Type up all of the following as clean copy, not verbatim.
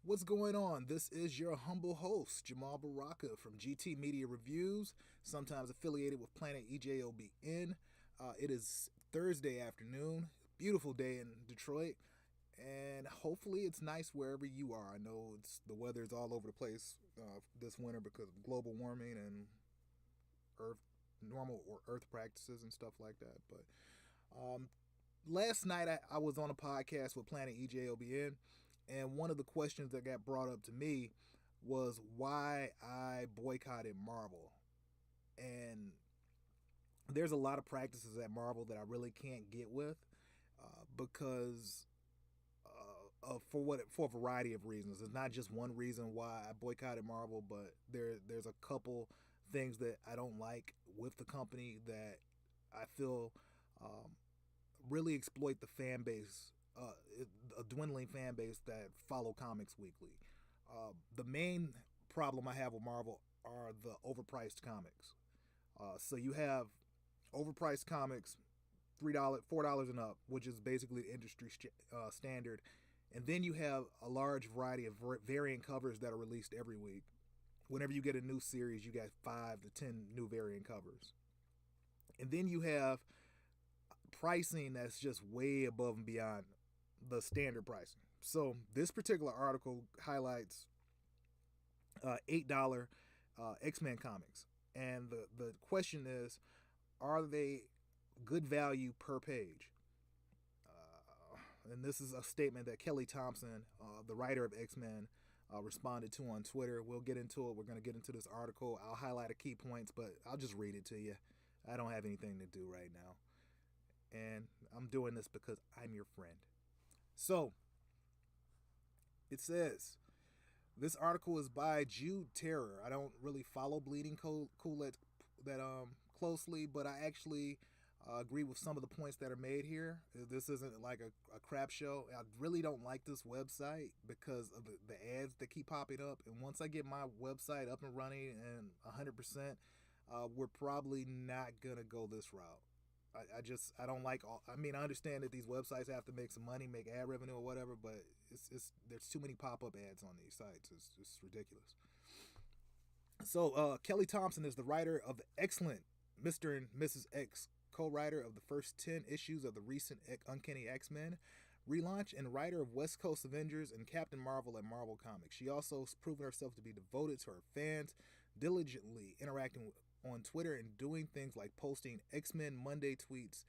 What's going on? This is your humble host, Jamal Baraka from GT Media Reviews, sometimes affiliated with Planet EJOBN. It is Thursday afternoon, beautiful day in Detroit, and hopefully it's nice wherever you are. I know the weather is all over the place this winter because of global warming and normal or earth practices and stuff like that. But last night I was on a podcast with Planet EJOBN, and one of the questions that got brought up to me was why I boycotted Marvel. And there's a lot of practices at Marvel that I really can't get with because for a variety of reasons. It's not just one reason why I boycotted Marvel, but there's a couple things that I don't like with the company that I feel really exploit the fan base, a dwindling fan base that follow comics weekly. The main problem I have with Marvel are the overpriced comics. So you have overpriced comics, $4 and up, which is basically the industry standard. And then you have a large variety of variant covers that are released every week. Whenever you get a new series, you got 5 to 10 new variant covers. And then you have pricing that's just way above and beyond the standard pricing. So this particular article highlights $8 X-Men comics. And the question is, are they good value per page? And this is a statement that Kelly Thompson, the writer of X-Men, responded to on Twitter. We'll get into it. We're going to get into this article. I'll highlight the key points, but I'll just read it to you. I don't have anything to do right now. And I'm doing this because I'm your friend. So, it says, this article is by Jude Terror. I don't really follow Bleeding Cool that closely, but I actually agree with some of the points that are made here. This isn't like a crap show. I really don't like this website because of the ads that keep popping up. And once I get my website up and running and 100%, we're probably not going to go this route. I don't like I understand that these websites have to make some money, make ad revenue or whatever, but there's too many pop-up ads on these sites. It's ridiculous. So Kelly Thompson is the writer of the excellent Mr. and Mrs. X, co-writer of the first 10 issues of the recent Uncanny X-Men relaunch, and writer of West Coast Avengers and Captain Marvel at Marvel Comics. She also has proven herself to be devoted to her fans, diligently interacting on Twitter and doing things like posting X-Men Monday tweets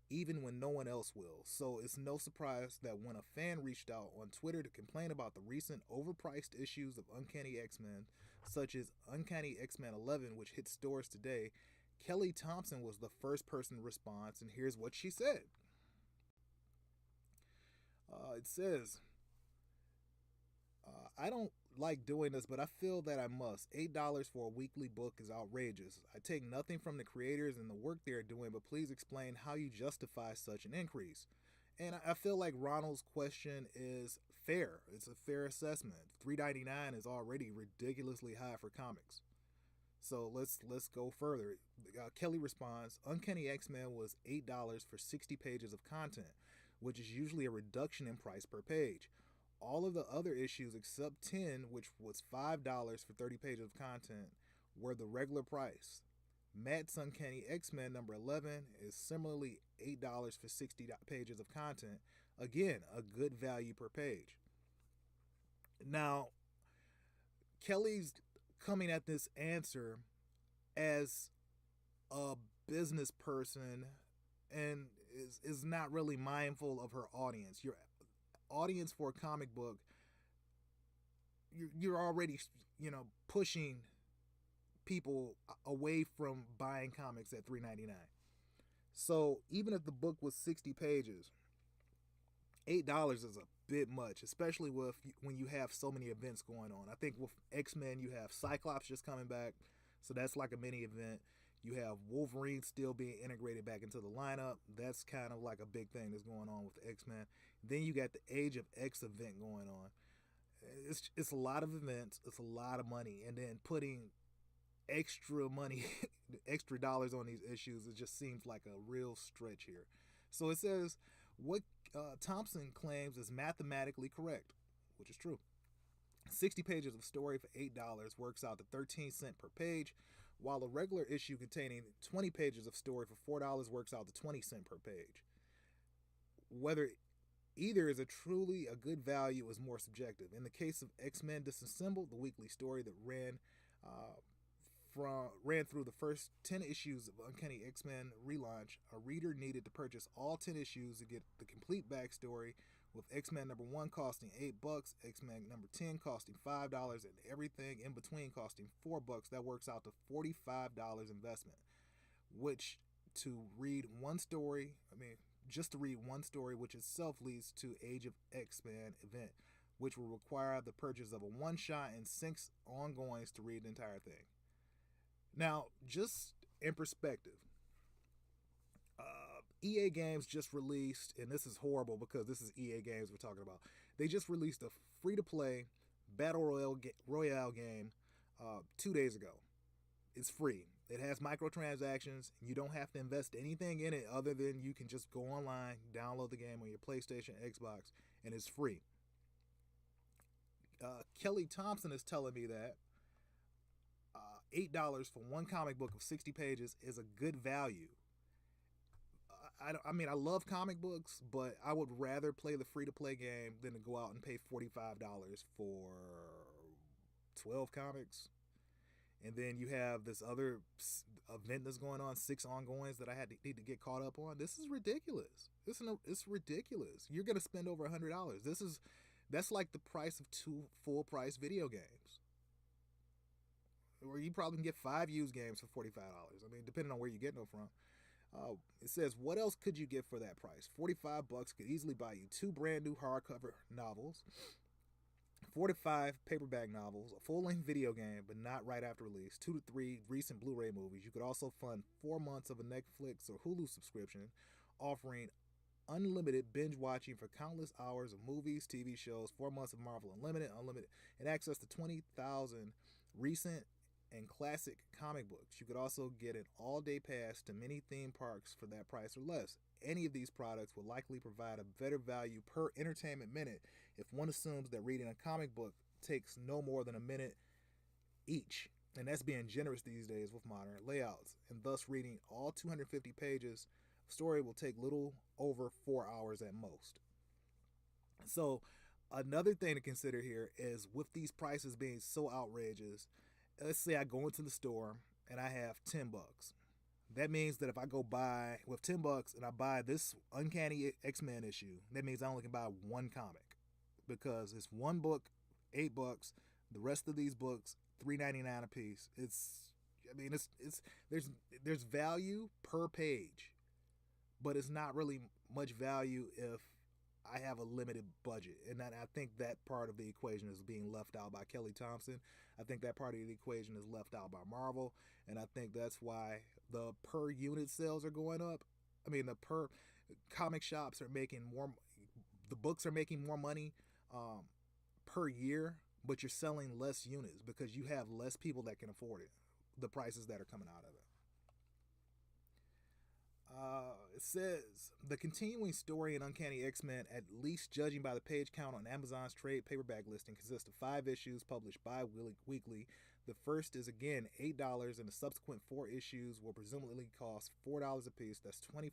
even when no one else will. So it's no surprise that when a fan reached out on Twitter to complain about the recent overpriced issues of Uncanny X-Men, such as Uncanny X-Men 11, which hit stores today, Kelly Thompson was the first person to respond, and here's what she said. It says, I don't like doing this, but I feel that I must. $8 for a weekly book is outrageous. I take nothing from the creators and the work they're doing, but please explain how you justify such an increase. And I feel like Ronald's question is fair. It's a fair assessment. $3.99 is already ridiculously high for comics. So let's go further. Kelly responds, Uncanny X-Men was $8 for 60 pages of content, which is usually a reduction in price per page. All of the other issues except 10, which was $5 for 30 pages of content, were the regular price. Matt's Uncanny X-Men number 11 is similarly $8 for 60 pages of content. Again, a good value per page. Now, Kelly's coming at this answer as a business person and is not really mindful of her audience. Your audience for a comic book, you're already pushing people away from buying comics at $3.99. So even if the book was 60 pages, $8 is a bit much, especially when you have so many events going on. I think with X-Men you have Cyclops just coming back, so that's like a mini event. You have Wolverine still being integrated back into the lineup. That's kind of like a big thing that's going on with the X-Men. Then you got the Age of X event going on. It's a lot of events. It's a lot of money. And then putting extra money, extra dollars on these issues, it just seems like a real stretch here. So it says, what Thompson claims is mathematically correct, which is true. 60 pages of story for $8 works out to 13 cents per page, while a regular issue containing 20 pages of story for $4 works out to 20 cents per page. Whether either is truly a good value is more subjective. In the case of X-Men Disassembled, the weekly story that ran through the first 10 issues of Uncanny X-Men relaunch, a reader needed to purchase all 10 issues to get the complete backstory, with X-Men number 1 costing $8, X-Men number 10 costing $5, and everything in between costing $4. That works out to $45 investment, which to read one story, just to read one story, which itself leads to Age of X-Men event, which will require the purchase of a one-shot and 6 ongoings to read the entire thing. Now, just in perspective, EA Games just released, and this is horrible because this is EA Games we're talking about. They just released a free-to-play Battle Royale game 2 days ago. It's free. It has microtransactions. You don't have to invest anything in it other than you can just go online, download the game on your PlayStation, Xbox, and it's free. Kelly Thompson is telling me that $8 for one comic book of 60 pages is a good value. I love comic books, but I would rather play the free-to-play game than to go out and pay $45 for 12 comics. And then you have this other event that's going on, 6 ongoings that I need to get caught up on. This is ridiculous. It's ridiculous. You're going to spend over $100. That's like the price of 2 full-price video games. Or you probably can get 5 used games for $45. Depending on where you're getting them from. It says, what else could you get for that price? $45 could easily buy you 2 brand new hardcover novels, 4 to 5 paperback novels, a full-length video game, but not right after release, 2 to 3 recent Blu-ray movies. You could also fund 4 months of a Netflix or Hulu subscription, offering unlimited binge watching for countless hours of movies, TV shows, 4 months of Marvel Unlimited, and access to 20,000 recent and classic comic books. You could also get an all-day pass to many theme parks for that price or less. Any of these products will likely provide a better value per entertainment minute if one assumes that reading a comic book takes no more than a minute each. And that's being generous these days with modern layouts. And thus reading all 250 pages of story will take little over 4 hours at most. So another thing to consider here is with these prices being so outrageous, let's say I go into the store and I have $10. That means that if I go buy with $10 and I buy this Uncanny X-Men issue, that means I only can buy one comic because it's one book, $8. The rest of these books, $3.99 a piece. There's value per page, but it's not really much value if I have a limited budget. And I think that part of the equation is being left out by Kelly Thompson. I think that part of the equation is left out by Marvel. And I think that's why the per unit sales are going up. The per comic shops are making more, the books are making more money per year, but you're selling less units because you have less people that can afford it, the prices that are coming out of it. It says, the continuing story in Uncanny X-Men, at least judging by the page count on Amazon's trade paperback listing, consists of 5 issues published bi-weekly. The first is, again, $8, and the subsequent 4 issues will presumably cost $4 a piece. That's $24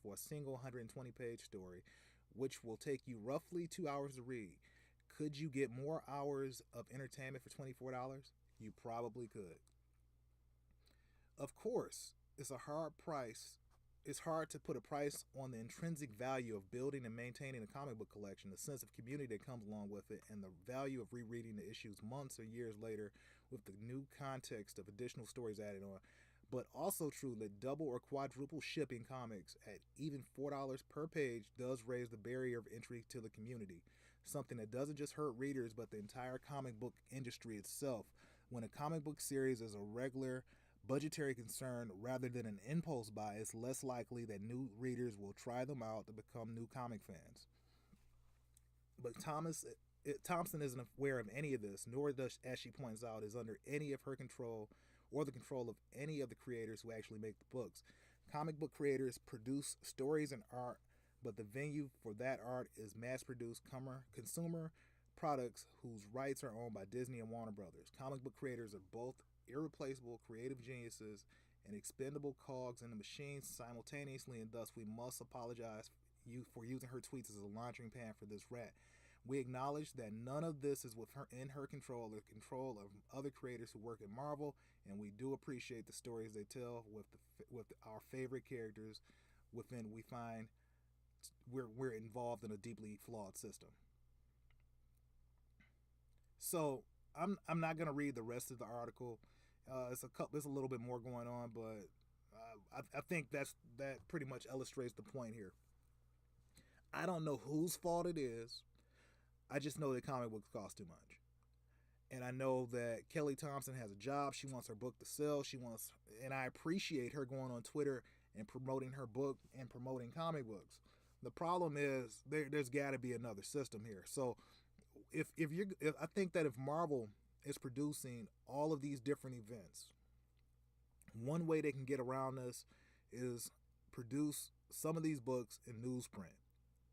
for a single 120-page story, which will take you roughly 2 hours to read. Could you get more hours of entertainment for $24? You probably could. Of course, it's hard to put a price on the intrinsic value of building and maintaining a comic book collection, the sense of community that comes along with it, and the value of rereading the issues months or years later with the new context of additional stories added on. But also true that double or quadruple shipping comics at even $4 per page does raise the barrier of entry to the community, something that doesn't just hurt readers but the entire comic book industry itself. When a comic book series is a regular budgetary concern rather than an impulse buy, it's less likely that new readers will try them out to become new comic fans. But Thompson isn't aware of any of this, nor does, as she points out, is under any of her control or the control of any of the creators who actually make the books. Comic book creators produce stories and art, but the venue for that art is mass-produced consumer products whose rights are owned by Disney and Warner Brothers. Comic book creators are both irreplaceable creative geniuses and expendable cogs in the machine simultaneously, and thus we must apologize for using her tweets as a launching pad for this rat. We acknowledge that none of this is in her control or the control of other creators who work at Marvel, and we do appreciate the stories they tell with our favorite characters within we find we're involved in a deeply flawed system. So I'm not gonna read the rest of the article. There's a little bit more going on, but I think that pretty much illustrates the point here. I don't know whose fault it is. I just know that comic books cost too much. And I know that Kelly Thompson has a job. She wants her book to sell. And I appreciate her going on Twitter and promoting her book and promoting comic books. The problem is there's got to be another system here. So if I think that if Marvel is producing all of these different events, one way they can get around this is produce some of these books in newsprint.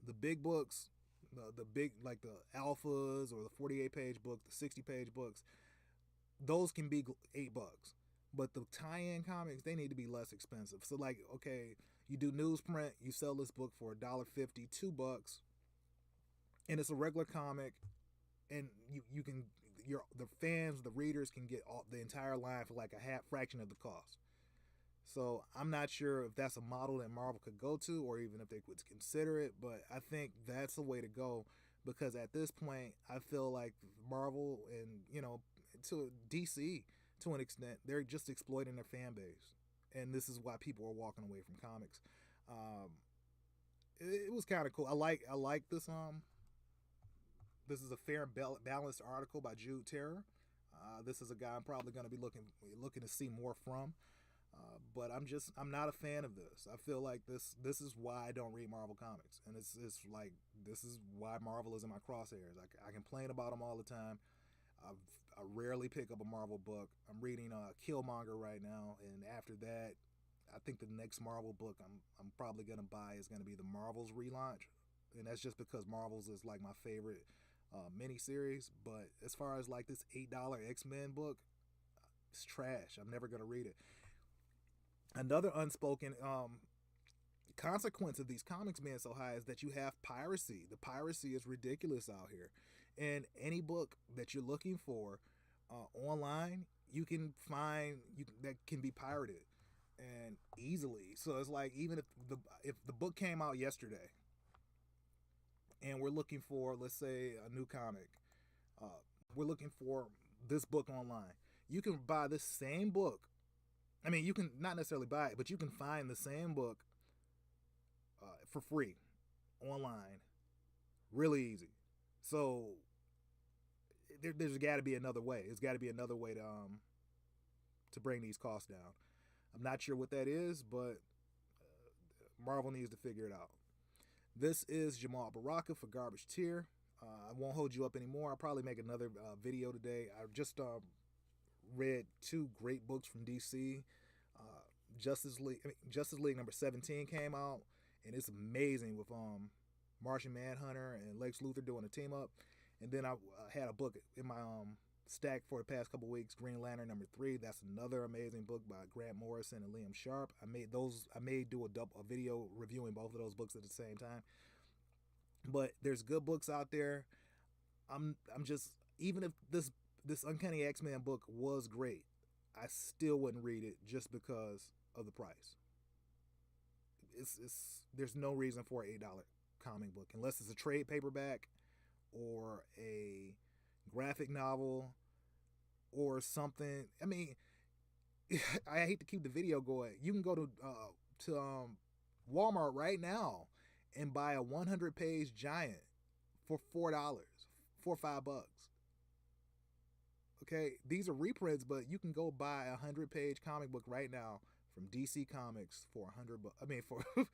The big books, the big, like the alphas or the 48-page book, the 60-page books, those can be $8. But the tie-in comics, they need to be less expensive. So like, okay, you do newsprint, you sell this book for $1.50, $2, and it's a regular comic, and the fans, the readers can get the entire line for like a half fraction of the cost. So I'm not sure if that's a model that Marvel could go to, or even if they would consider it, but I think that's the way to go, because at this point, I feel like Marvel and, to DC, to an extent, they're just exploiting their fan base. And this is why people are walking away from comics. It was kind of cool. I like this. This is a fair and balanced article by Jude Terror. This is a guy I'm probably going to be looking to see more from. But I'm not a fan of this. I feel like this is why I don't read Marvel comics, and it's like this is why Marvel is in my crosshairs. I complain about them all the time. I rarely pick up a Marvel book. I'm reading Killmonger right now, and after that, I think the next Marvel book I'm probably gonna buy is gonna be the Marvels relaunch, and that's just because Marvels is like my favorite miniseries. But as far as like this $8 X-Men book, it's trash. I'm never gonna read it. Another unspoken consequence of these comics being so high is that you have piracy. The piracy is ridiculous out here. And any book that you're looking for online, you can find that can be pirated and easily. So it's like, even if the book came out yesterday and we're looking for, let's say, a new comic, we're looking for this book online, you can buy this same book. I mean, you can not necessarily buy it, but you can find the same book for free online, really easy. So there's got to be another way. There's got to be another way to bring these costs down. I'm not sure what that is, but Marvel needs to figure it out. This is Jamal Baraka for Garbage Tier. I won't hold you up anymore. I'll probably make another video today. I just read 2 great books from DC. Justice League number 17 came out, and it's amazing with Martian Manhunter and Lex Luthor doing a team up. And then I had a book in my stack for the past couple weeks, Green Lantern number 3. That's another amazing book by Grant Morrison and Liam Sharp. I may do a video reviewing both of those books at the same time. But there's good books out there. I'm just, even if this Uncanny X-Men book was great, I still wouldn't read it just because of the price. There's no reason for an $8 comic book unless it's a trade paperback or a graphic novel or something. I mean, I hate to keep the video going. You can go to Walmart right now and buy a 100-page giant for $4, $4 or $5. Okay, these are reprints, but you can go buy a 100-page comic book right now from DC Comics for $100. I mean, for $4,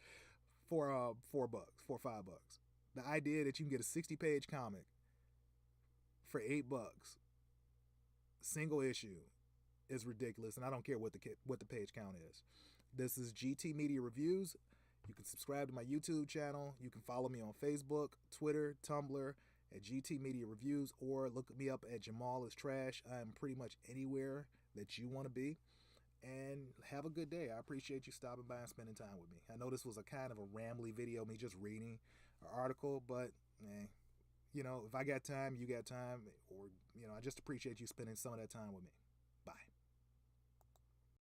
$4 or $5. The idea that you can get a 60-page comic for $8, single issue, is ridiculous, and I don't care what the page count is. This is GT Media Reviews. You can subscribe to my YouTube channel. You can follow me on Facebook, Twitter, Tumblr, at GT Media Reviews, or look me up at Jamal is Trash. I'm pretty much anywhere that you want to be. And have a good day. I appreciate you stopping by and spending time with me. I know this was a kind of a rambly video, me just reading an article, but if I got time, you got time, or I just appreciate you spending some of that time with me.